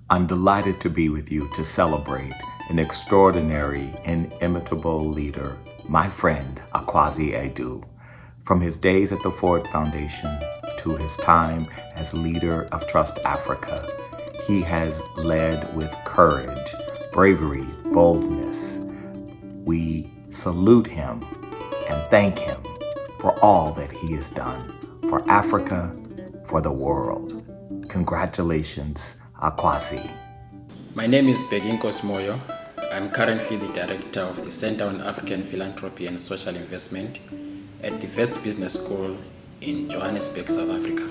I'm delighted to be with you to celebrate an extraordinary, inimitable leader, my friend Akwasi Aidoo. From his days at the Ford Foundation to his time as leader of TrustAfrica, he has led with courage, bravery, boldness. We salute him and thank him for all that he has done for Africa, for the world. Congratulations, Akwasi. My name is Beginkos Moyo. I'm currently the director of the Center on African Philanthropy and Social Investment at the Wits Business School in Johannesburg, South Africa.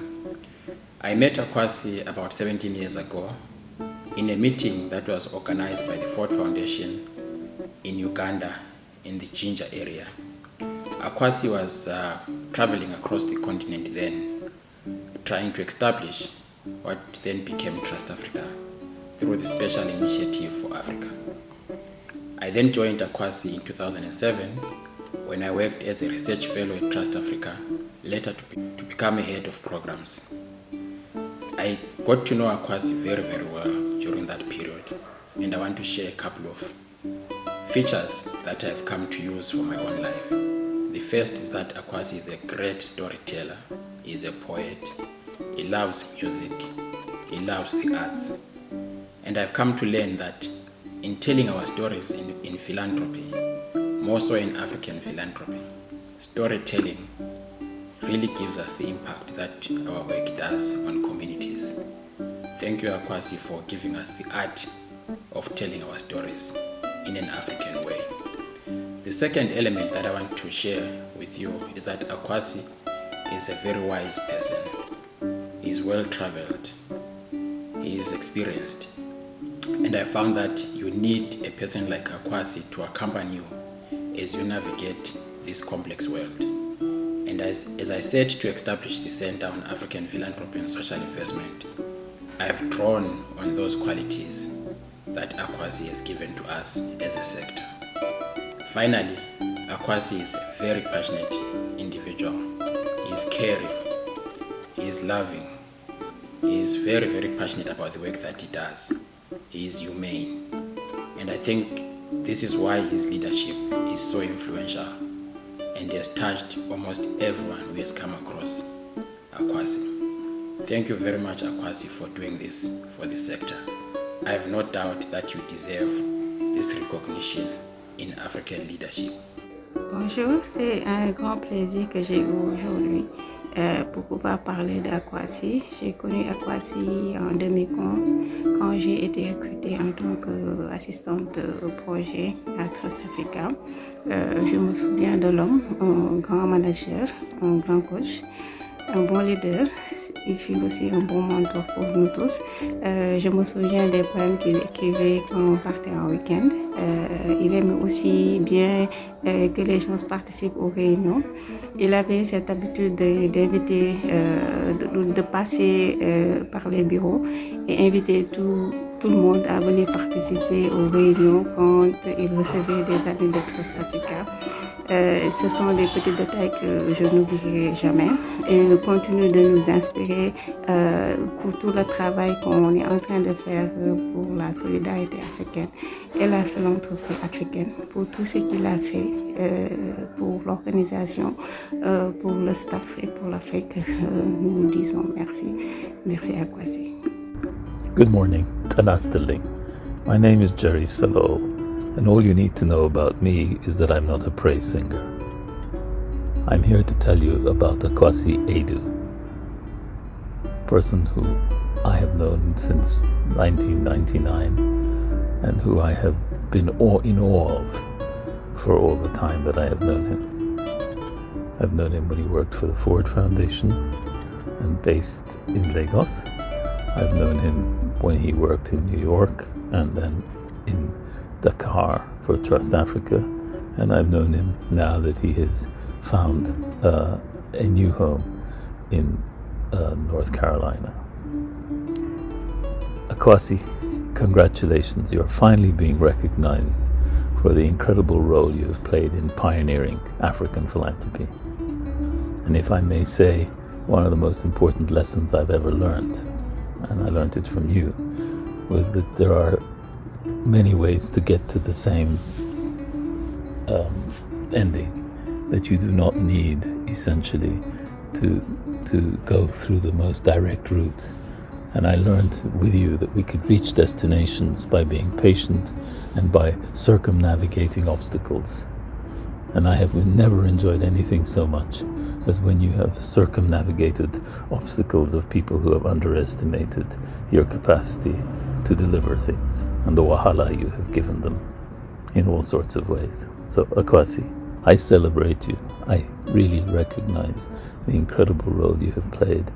I met Akwasi about 17 years ago in a meeting that was organized by the Ford Foundation in Uganda in the Jinja area. Akwasi was traveling across the continent then, trying to establish what then became TrustAfrica through the Special Initiative for Africa. I then joined Akwasi in 2007 when I worked as a research fellow at TrustAfrica, later to become a head of programs. I got to know Akwasi very, very well during that period, and I want to share a couple of features that I have come to use for my own life. The first is that Akwasi is a great storyteller. He is a poet. He loves music. He loves the arts. And I've come to learn that in telling our stories in philanthropy, more so in African philanthropy, storytelling really gives us the impact that our work does on communities. Thank you, Akwasi, for giving us the art of telling our stories in an African way. The second element that I want to share with you is that Akwasi is a very wise person. He is well-traveled. He is experienced. And I found that you need a person like Akwasi to accompany you as you navigate this complex world. And as I set to establish the Center on African Philanthropy and Social Investment, I have drawn on those qualities that Akwasi has given to us as a sector. Finally, Akwasi is a very passionate individual. He is caring, he is loving, he is very, very passionate about the work that he does. He is humane. And I think this is why his leadership is so influential and he has touched almost everyone who has come across Akwasi. Thank you very much, Akwasi, for doing this for the sector. I have no doubt that you deserve this recognition in African leadership. Bonjour, c'est un grand plaisir que j'ai eu aujourd'hui pour pouvoir parler d'Akwasi. J'ai connu Akwasi en 2011 quand j'ai été recrutée en tant qu'assistante au projet à TrustAfrica. Je me souviens de l'homme, un grand manager, un grand coach, un bon leader. Il fut aussi un bon mentor pour nous tous. Je me souviens des poèmes qu'il écrivait quand on partait en week-end. Il aimait aussi bien que les gens participent aux réunions. Il avait cette habitude d'inviter, de passer par les bureaux et inviter tout le monde à venir participer aux réunions quand il recevait des amis de TrustAfrica. Ce sont des petits détails que je n'oublierai jamais et ils continuent de nous inspirer pour tout le travail qu'on est en train de faire pour la solidarité africaine et la philanthropie africaine, pour tout ce qu'il a fait pour l'organisation, pour le staff et pour l'Afrique. Nous disons merci. Merci Akwasi. Good morning, Tanastilling. My name is Gerry Salole, and all you need to know about me is that I'm not a praise singer. I'm here to tell you about Akwasi Aidoo, person who I have known since 1999 and who I have been in awe of for all the time that I have known him. I've known him when he worked for the Ford Foundation and based in Lagos. I've known him when he worked in New York and then in Dakar for TrustAfrica, and I've known him now that he has found a new home in North Carolina. Akwasi, congratulations, you are finally being recognized for the incredible role you have played in pioneering African philanthropy. And if I may say, one of the most important lessons I've ever learned, and I learned it from you, was that there are many ways to get to the same ending, that you do not need essentially to go through the most direct route. And I learned with you that we could reach destinations by being patient and by circumnavigating obstacles. And I have never enjoyed anything so much as when you have circumnavigated obstacles of people who have underestimated your capacity to deliver things and the wahala you have given them in all sorts of ways. So Akwasi, I celebrate you. I really recognize the incredible role you have played,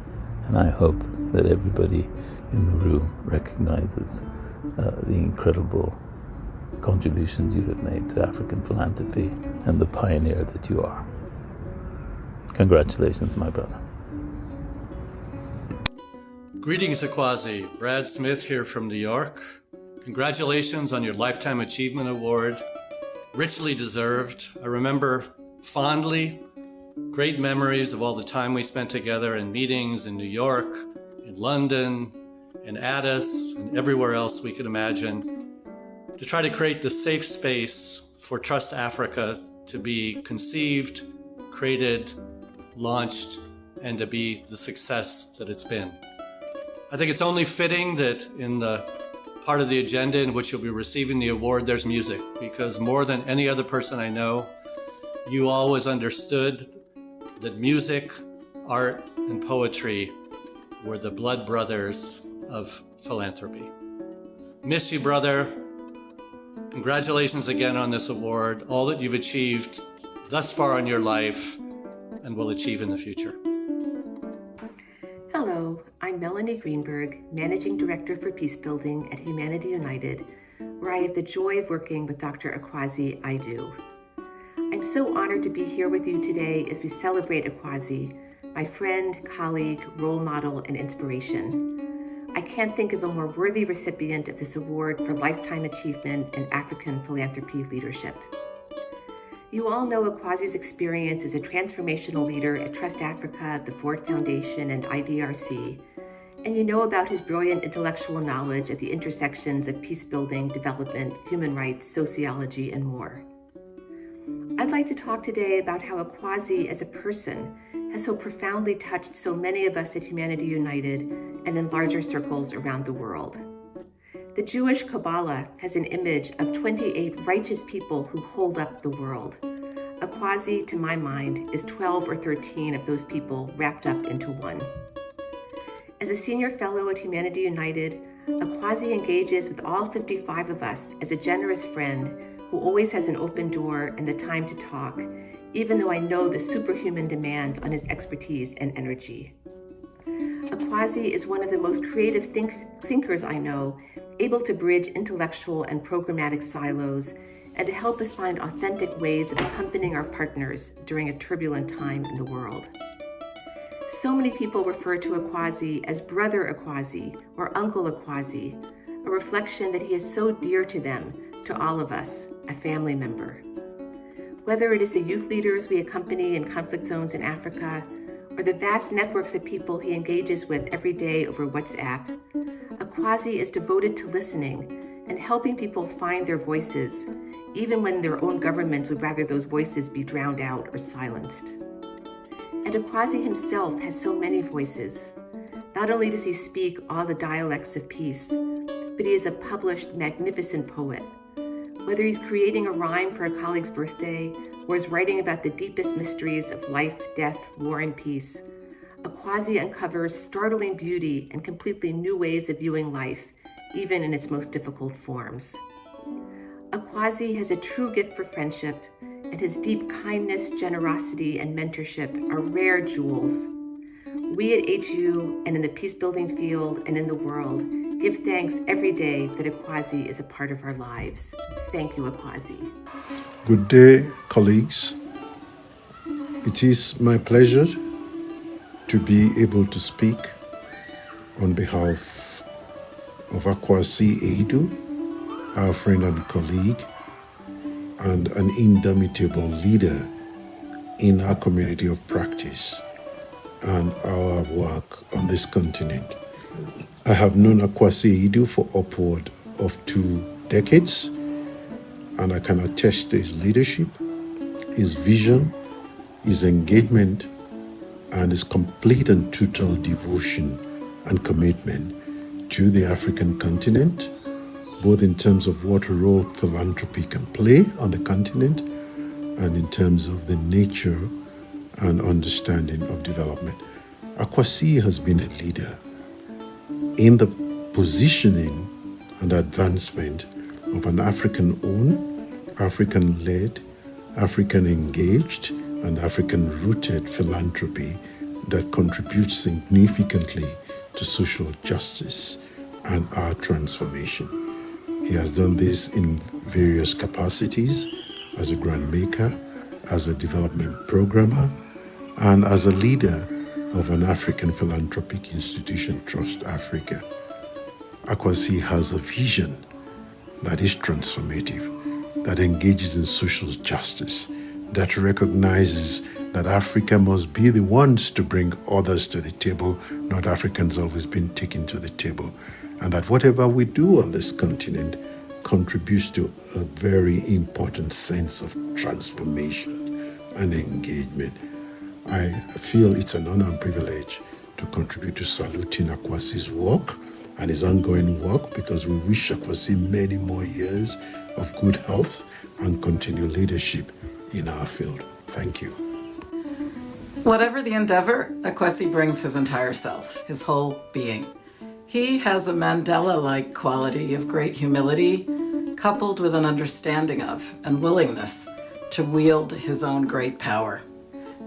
and I hope that everybody in the room recognizes the incredible contributions you have made to African philanthropy and the pioneer that you are. Congratulations, my brother. Greetings, Akwasi. Brad Smith here from New York. Congratulations on your Lifetime Achievement Award. Richly deserved. I remember fondly great memories of all the time we spent together in meetings in New York, in London, in Addis, and everywhere else we could imagine, to try to create the safe space for TrustAfrica to be conceived, created, launched, and to be the success that it's been. I think it's only fitting that in the part of the agenda in which you'll be receiving the award, there's music, because more than any other person I know, you always understood that music, art, and poetry were the blood brothers of philanthropy. Miss you, brother. Congratulations again on this award, all that you've achieved thus far in your life and will achieve in the future. Hello, I'm Melanie Greenberg, Managing Director for Peacebuilding at Humanity United, where I have the joy of working with Dr. Akwasi Aidoo. I'm so honored to be here with you today as we celebrate Akwasi, my friend, colleague, role model, and inspiration. I can't think of a more worthy recipient of this award for lifetime achievement in African philanthropy leadership. You all know Akwasi's experience as a transformational leader at TrustAfrica, the Ford Foundation, and IDRC, and you know about his brilliant intellectual knowledge at the intersections of peacebuilding, development, human rights, sociology, and more. I'd like to talk today about how Akwasi as a person has so profoundly touched so many of us at Humanity United and in larger circles around the world. The Jewish Kabbalah has an image of 28 righteous people who hold up the world. Akwasi, to my mind, is 12 or 13 of those people wrapped up into one. As a senior fellow at Humanity United, Akwasi engages with all 55 of us as a generous friend who always has an open door and the time to talk, even though I know the superhuman demands on his expertise and energy. Akwasi is one of the most creative thinkers I know, able to bridge intellectual and programmatic silos and to help us find authentic ways of accompanying our partners during a turbulent time in the world. So many people refer to Akwasi as Brother Akwasi or Uncle Akwasi, a reflection that he is so dear to them, to all of us, a family member. Whether it is the youth leaders we accompany in conflict zones in Africa, or the vast networks of people he engages with every day over WhatsApp, Akwasi is devoted to listening and helping people find their voices, even when their own governments would rather those voices be drowned out or silenced. And Akwasi himself has so many voices. Not only does he speak all the dialects of peace, but he is a published, magnificent poet. Whether he's creating a rhyme for a colleague's birthday or is writing about the deepest mysteries of life, death, war, and peace, Akwasi uncovers startling beauty and completely new ways of viewing life, even in its most difficult forms. Akwasi has a true gift for friendship, and his deep kindness, generosity, and mentorship are rare jewels. We at HU and in the peacebuilding field and in the world give thanks every day that Akwasi is a part of our lives. Thank you, Akwasi. Good day, colleagues. It is my pleasure to be able to speak on behalf of Akwasi Aidoo, our friend and colleague, and an indomitable leader in our community of practice and our work on this continent. I have known Akwasi Aidoo for upward of 2 decades, and I can attest to his leadership, his vision, his engagement, and his complete and total devotion and commitment to the African continent, both in terms of what role philanthropy can play on the continent and in terms of the nature and understanding of development. Akwasi has been a leader in the positioning and advancement of an African-owned, African-led, African-engaged, and African-rooted philanthropy that contributes significantly to social justice and our transformation. He has done this in various capacities as a grant maker, as a development programmer, and as a leader of an African philanthropic institution, TrustAfrica. Akwasi has a vision that is transformative, that engages in social justice, that recognizes that Africa must be the ones to bring others to the table, not Africans always being taken to the table, and that whatever we do on this continent contributes to a very important sense of transformation and engagement. I feel it's an honor and privilege to contribute to saluting Akwasi's work and his ongoing work, because we wish Akwasi many more years of good health and continued leadership in our field. Thank you. Whatever the endeavor, Akwasi brings his entire self, his whole being. He has a Mandela-like quality of great humility, coupled with an understanding of and willingness to wield his own great power.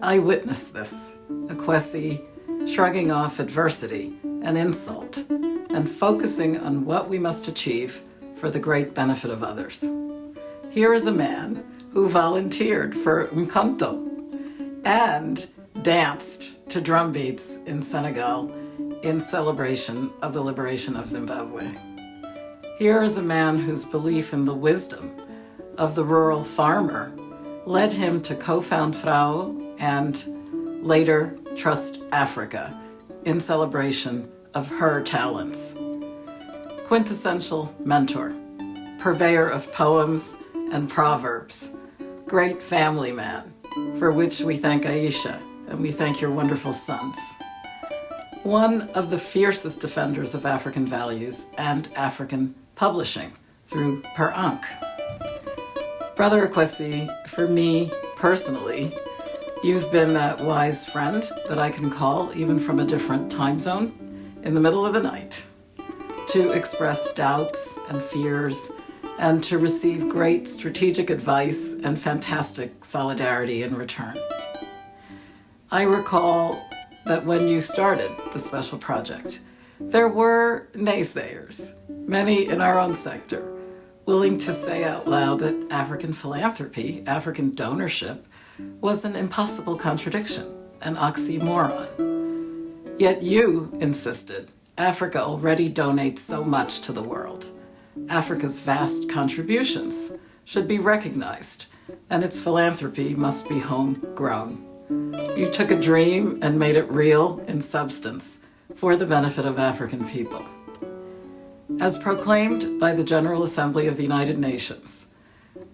I witnessed this, Akwasi shrugging off adversity and insult and focusing on what we must achieve for the great benefit of others. Here is a man who volunteered for Mkanto and danced to drum beats in Senegal in celebration of the liberation of Zimbabwe. Here is a man whose belief in the wisdom of the rural farmer led him to co-found Frau and later TrustAfrica in celebration of her talents. Quintessential mentor, purveyor of poems and proverbs, great family man, for which we thank Aisha and we thank your wonderful sons. One of the fiercest defenders of African values and African publishing through Per Ankh. Brother Akwasi, for me personally, you've been that wise friend that I can call, even from a different time zone, in the middle of the night, to express doubts and fears and to receive great strategic advice and fantastic solidarity in return. I recall that when you started the special project, there were naysayers, many in our own sector, willing to say out loud that African philanthropy, African donorship, was an impossible contradiction, an oxymoron. Yet you insisted Africa already donates so much to the world. Africa's vast contributions should be recognized, and its philanthropy must be homegrown. You took a dream and made it real in substance for the benefit of African people. As proclaimed by the General Assembly of the United Nations,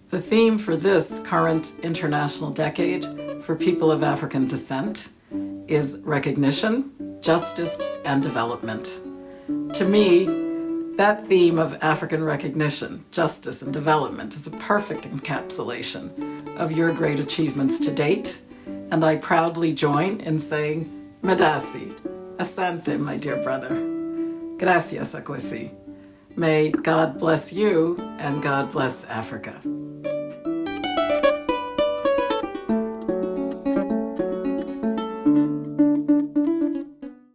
the theme for this current International Decade for People of African Descent is recognition, justice, and development. To me, that theme of African recognition, justice, and development is a perfect encapsulation of your great achievements to date, and I proudly join in saying, Medasi, asante, my dear brother. Gracias, Akwasi. May God bless you and God bless Africa.